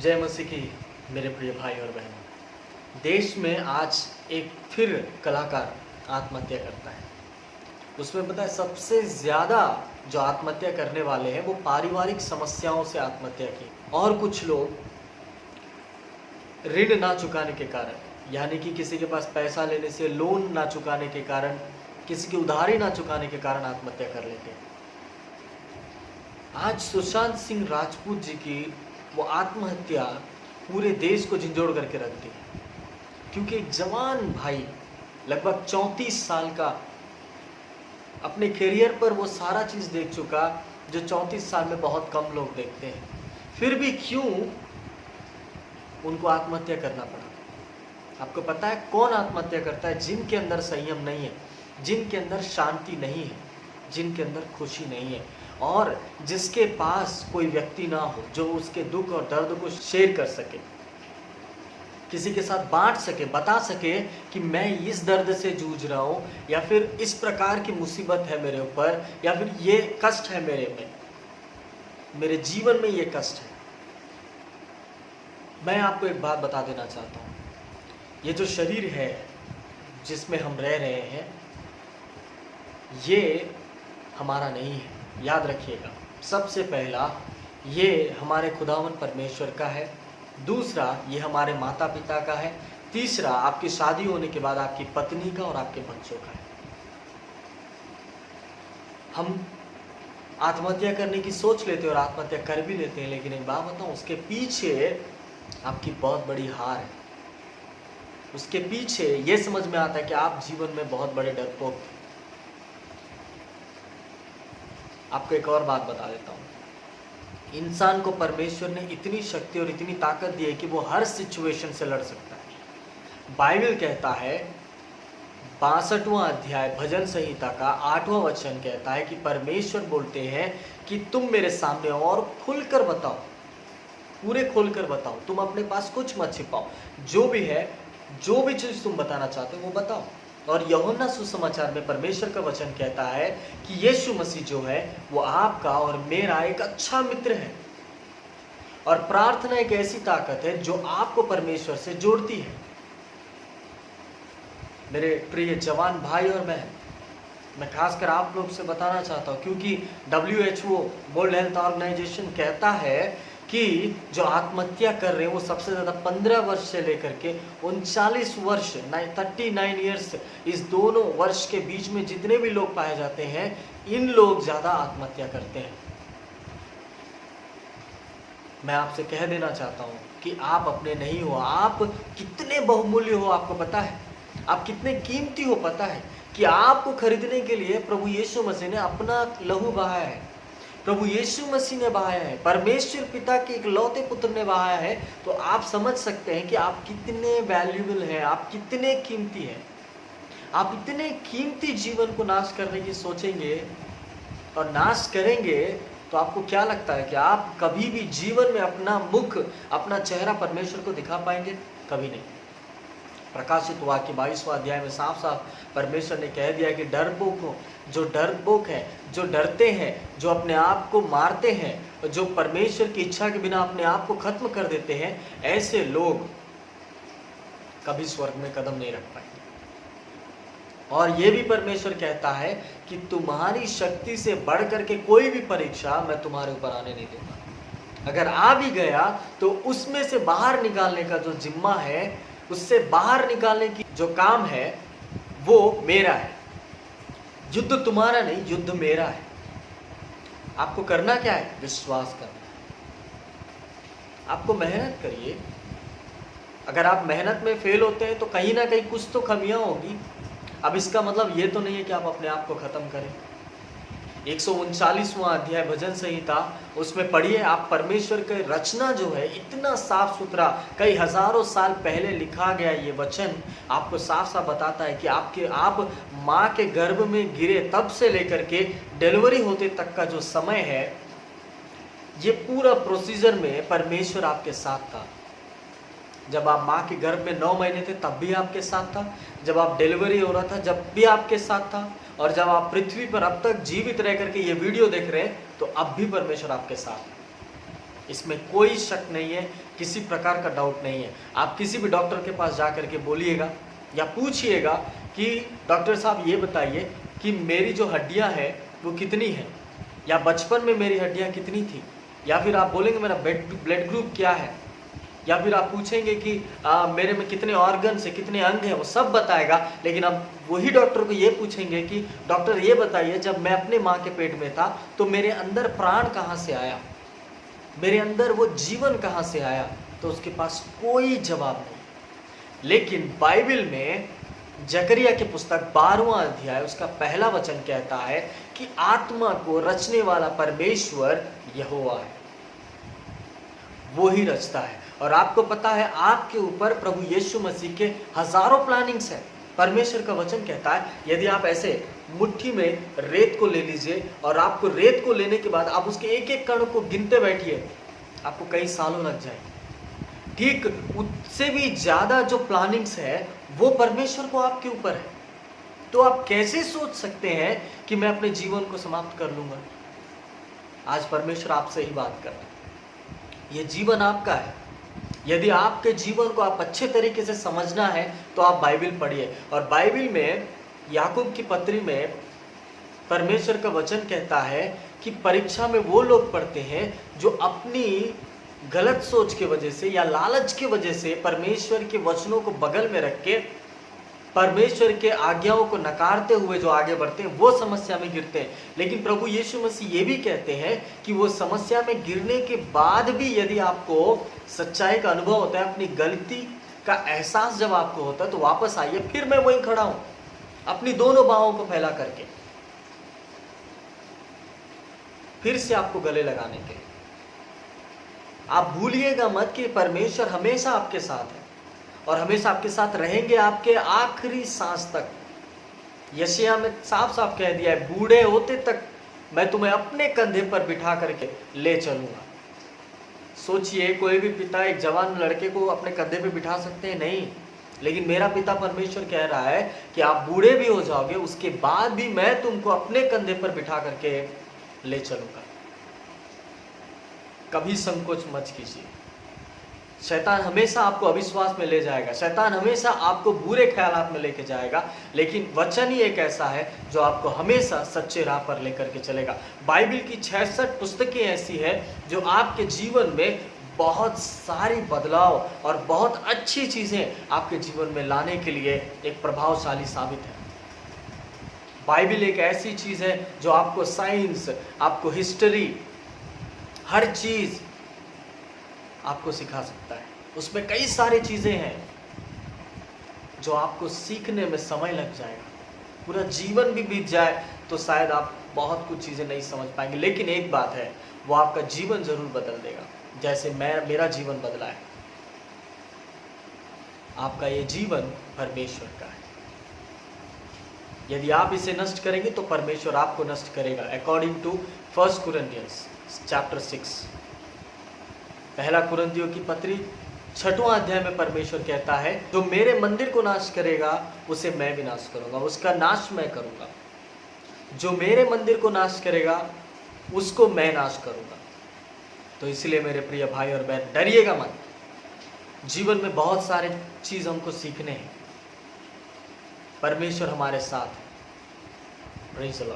जय मसीह की मेरे प्रिय भाई और बहनों। देश में आज एक फिर कलाकार आत्महत्या करता है। उसमें पता है सबसे ज़्यादा जो आत्महत्या करने वाले हैं वो पारिवारिक समस्याओं से आत्महत्या की, और कुछ लोग ऋण ना चुकाने के कारण, यानी कि किसी के पास पैसा लेने से लोन ना चुकाने के कारण, किसी की उधारी ना चुकाने के कारण आत्महत्या कर लेते हैं। आज सुशांत सिंह राजपूत जी की वो आत्महत्या पूरे देश को झंझोड़ करके रख दी, क्योंकि एक जवान भाई लगभग 34 साल का अपने करियर पर वो सारा चीज़ देख चुका जो 34 साल में बहुत कम लोग देखते हैं, फिर भी क्यों उनको आत्महत्या करना पड़ा। आपको पता है कौन आत्महत्या करता है? जिनके अंदर संयम नहीं है, जिनके अंदर शांति नहीं है, जिनके अंदर खुशी नहीं है, और जिसके पास कोई व्यक्ति ना हो जो उसके दुख और दर्द को शेयर कर सके, किसी के साथ बांट सके, बता सके कि मैं इस दर्द से जूझ रहा हूँ, या फिर इस प्रकार की मुसीबत है मेरे ऊपर, या फिर ये कष्ट है मेरे जीवन में ये कष्ट है। मैं आपको एक बात बता देना चाहता हूँ, ये जो शरीर है जिसमें हम रह रहे हैं ये हमारा नहीं है, याद रखिएगा। सबसे पहला ये हमारे खुदावन परमेश्वर का है, दूसरा ये हमारे माता पिता का है, तीसरा आपकी शादी होने के बाद आपकी पत्नी का और आपके बच्चों का है। हम आत्महत्या करने की सोच लेते हैं और आत्महत्या कर भी लेते हैं, लेकिन एक बात बताऊं, उसके पीछे आपकी बहुत बड़ी हार है। उसके पीछे ये समझ में आता है कि आप जीवन में बहुत बड़े डरपोक थे। आपको एक और बात बता देता हूँ, इंसान को परमेश्वर ने इतनी शक्ति और इतनी ताकत दी है कि वो हर सिचुएशन से लड़ सकता है। बाइबल कहता है 62वां अध्याय भजन संहिता का 8वां वचन कहता है कि परमेश्वर बोलते हैं कि तुम मेरे सामने और खुलकर बताओ, पूरे खोलकर बताओ, तुम अपने पास कुछ मत छिपाओ, जो भी है, जो भी चीज तुम बताना चाहते हो वो बताओ। और यूहन्ना सुसमाचार में परमेश्वर का वचन कहता है कि यीशु मसीह जो है वो आपका और मेरा एक अच्छा मित्र है, और प्रार्थना एक ऐसी ताकत है जो आपको परमेश्वर से जोड़ती है। मेरे प्रिय जवान भाई और बहन, मैं खासकर आप लोग से बताना चाहता हूँ, क्योंकि WHO वर्ल्ड हेल्थ ऑर्गेनाइजेशन कहता है कि जो आत्महत्या कर रहे हैं वो सबसे ज़्यादा 15 वर्ष से लेकर के 39 वर्ष 39 ईयर्स, इस दोनों वर्ष के बीच में जितने भी लोग पाए जाते हैं, इन लोग ज़्यादा आत्महत्या करते हैं। मैं आपसे कह देना चाहता हूँ कि आप अपने नहीं हो, आप कितने बहुमूल्य हो आपको पता है, आप कितने कीमती हो पता है, कि आपको खरीदने के लिए प्रभु यीशु मसीह ने अपना लहू बहाया है, प्रभु यीशु मसीह ने बहाया है, परमेश्वर पिता के इकलौते पुत्र ने बहाया है। तो आप समझ सकते हैं कि आप कितने वैल्यूएबल हैं, आप कितने कीमती हैं। आप इतने कीमती जीवन को नाश करने की सोचेंगे और नाश करेंगे तो आपको क्या लगता है कि आप कभी भी जीवन में अपना मुख, अपना चेहरा परमेश्वर को दिखा पाएंगे? कभी नहीं। प्रकाशित वाक्य 22वां अध्याय में साफ साफ परमेश्वर ने कह दिया कि डरपोक है, जो डरते हैं, जो अपने आप को मारते हैं, जो परमेश्वर की इच्छा के बिना अपने आप को खत्म कर देते हैं, ऐसे लोग कभी स्वर्ग में कदम नहीं रख पाएंगे। और ये भी परमेश्वर कहता है कि तुम्हारी शक्ति से बढ़ करके कोई भी परीक्षा मैं तुम्हारे ऊपर आने नहीं दूंगा। अगर आ भी गया तो उसमें से बाहर निकालने का जो जिम्मा है, उससे बाहर निकालने की जो काम है वो मेरा है। युद्ध तुम्हारा नहीं, युद्ध मेरा है। आपको करना क्या है? विश्वास करना है। आपको मेहनत करिए। अगर आप मेहनत में फेल होते हैं तो कहीं ना कहीं कुछ तो कमियां होगी। अब इसका मतलब ये तो नहीं है कि आप अपने आप को खत्म करें। 139वां अध्याय भजन संहिता, उसमें पढ़िए आप, परमेश्वर की रचना जो है इतना साफ सुथरा, कई हजारों साल पहले लिखा गया ये वचन आपको साफ साफ बताता है कि आप माँ के गर्भ में गिरे तब से लेकर के डिलीवरी होते तक का जो समय है, ये पूरा प्रोसीजर में परमेश्वर आपके साथ था। जब आप माँ के गर्भ में 9 महीने थे तब भी आपके साथ था, जब आप डिलीवरी हो रहा था जब भी आपके साथ था, और जब आप पृथ्वी पर अब तक जीवित रह करके ये वीडियो देख रहे हैं तो अब भी परमेश्वर आपके साथ है। इसमें कोई शक नहीं है, किसी प्रकार का डाउट नहीं है। आप किसी भी डॉक्टर के पास जा करके बोलिएगा या पूछिएगा कि डॉक्टर साहब ये बताइए कि मेरी जो हड्डियां हैं वो कितनी हैं, या बचपन में मेरी हड्डियां कितनी थी, या फिर आप बोलेंगे मेरा ब्लड ग्रुप क्या है, या फिर आप पूछेंगे कि मेरे में कितने ऑर्गन्स है, कितने अंग हैं, वो सब बताएगा। लेकिन अब वही डॉक्टर को ये पूछेंगे कि डॉक्टर ये बताइए, जब मैं अपने माँ के पेट में था तो मेरे अंदर प्राण कहाँ से आया, मेरे अंदर वो जीवन कहाँ से आया, तो उसके पास कोई जवाब नहीं। लेकिन बाइबल में जकरिया की पुस्तक 12वां अध्याय उसका पहला वचन कहता है कि आत्मा को रचने वाला परमेश्वर यहोवा है, वो ही रचता है। और आपको पता है आपके ऊपर प्रभु यीशु मसीह के हजारों प्लानिंग्स हैं। परमेश्वर का वचन कहता है यदि आप ऐसे मुट्ठी में रेत को ले लीजिए और आपको रेत को लेने के बाद आप उसके एक एक कण को गिनते बैठिए, आपको कई सालों लग जाएंगे। ठीक उससे भी ज्यादा जो प्लानिंग्स है वो परमेश्वर को आपके ऊपर है। तो आप कैसे सोच सकते हैं कि मैं अपने जीवन को समाप्त कर लूंगा? आज परमेश्वर आपसे ही बात कर रहा है। ये जीवन आपका है। यदि आपके जीवन को आप अच्छे तरीके से समझना है तो आप बाइबल पढ़िए। और बाइबल में याकूब की पत्री में परमेश्वर का वचन कहता है कि परीक्षा में वो लोग पढ़ते हैं जो अपनी गलत सोच की वजह से या लालच की वजह से परमेश्वर के वचनों को बगल में रख के परमेश्वर के आज्ञाओं को नकारते हुए जो आगे बढ़ते हैं वो समस्या में गिरते हैं। लेकिन प्रभु यीशु मसीह ये भी कहते हैं कि वो समस्या में गिरने के बाद भी यदि आपको सच्चाई का अनुभव होता है, अपनी गलती का एहसास जब आपको होता है, तो वापस आइए, फिर मैं वहीं खड़ा हूं अपनी दोनों बाहों को फैला करके, फिर से आपको गले लगाने के। आप भूलिएगा मत कि परमेश्वर हमेशा आपके साथ है और हमेशा आपके साथ रहेंगे आपके आखिरी सांस तक। यशायाह में साफ साफ कह दिया है, बूढ़े होते तक मैं तुम्हें अपने कंधे पर बिठा करके ले चलूंगा। सोचिए, कोई भी पिता एक जवान लड़के को अपने कंधे पे बिठा सकते हैं? नहीं। लेकिन मेरा पिता परमेश्वर कह रहा है कि आप बूढ़े भी हो जाओगे, उसके बाद भी मैं तुमको अपने कंधे पर बिठा करके ले चलूंगा। कभी संकोच मत कीजिए। शैतान हमेशा आपको अविश्वास में ले जाएगा, शैतान हमेशा आपको बुरे ख्यालात में लेके जाएगा, लेकिन वचन ही एक ऐसा है जो आपको हमेशा सच्चे राह पर लेकर के चलेगा। बाइबल की 66 पुस्तकें ऐसी है जो आपके जीवन में बहुत सारी बदलाव और बहुत अच्छी चीजें आपके जीवन में लाने के लिए एक प्रभावशाली साबित है। बाइबल एक ऐसी चीज है जो आपको साइंस, आपको हिस्ट्री, हर चीज आपको सिखा सकता है। उसमें कई सारी चीजें हैं जो आपको सीखने में समय लग जाएगा, पूरा जीवन भी बीत जाए तो शायद आप बहुत कुछ चीजें नहीं समझ पाएंगे। लेकिन एक बात है, वो आपका जीवन जरूर बदल देगा, जैसे मेरा जीवन बदला है। आपका ये जीवन परमेश्वर का है। यदि आप इसे नष्ट करेंगे तो परमेश्वर आपको नष्ट करेगा। अकॉर्डिंग टू 1 कुरिन्थियंस चैप्टर 6, पहला कुरिन्थियों की पत्री 6वां अध्याय में परमेश्वर कहता है, जो मेरे मंदिर को नाश करेगा उसे मैं भी नाश करूंगा, उसका नाश मैं करूंगा। जो मेरे मंदिर को नाश करेगा उसको मैं नाश करूंगा। तो इसलिए मेरे प्रिय भाई और बहन, डरिएगा मत। जीवन में बहुत सारे चीज हमको सीखने हैं। परमेश्वर हमारे साथ है। Praise the Lord.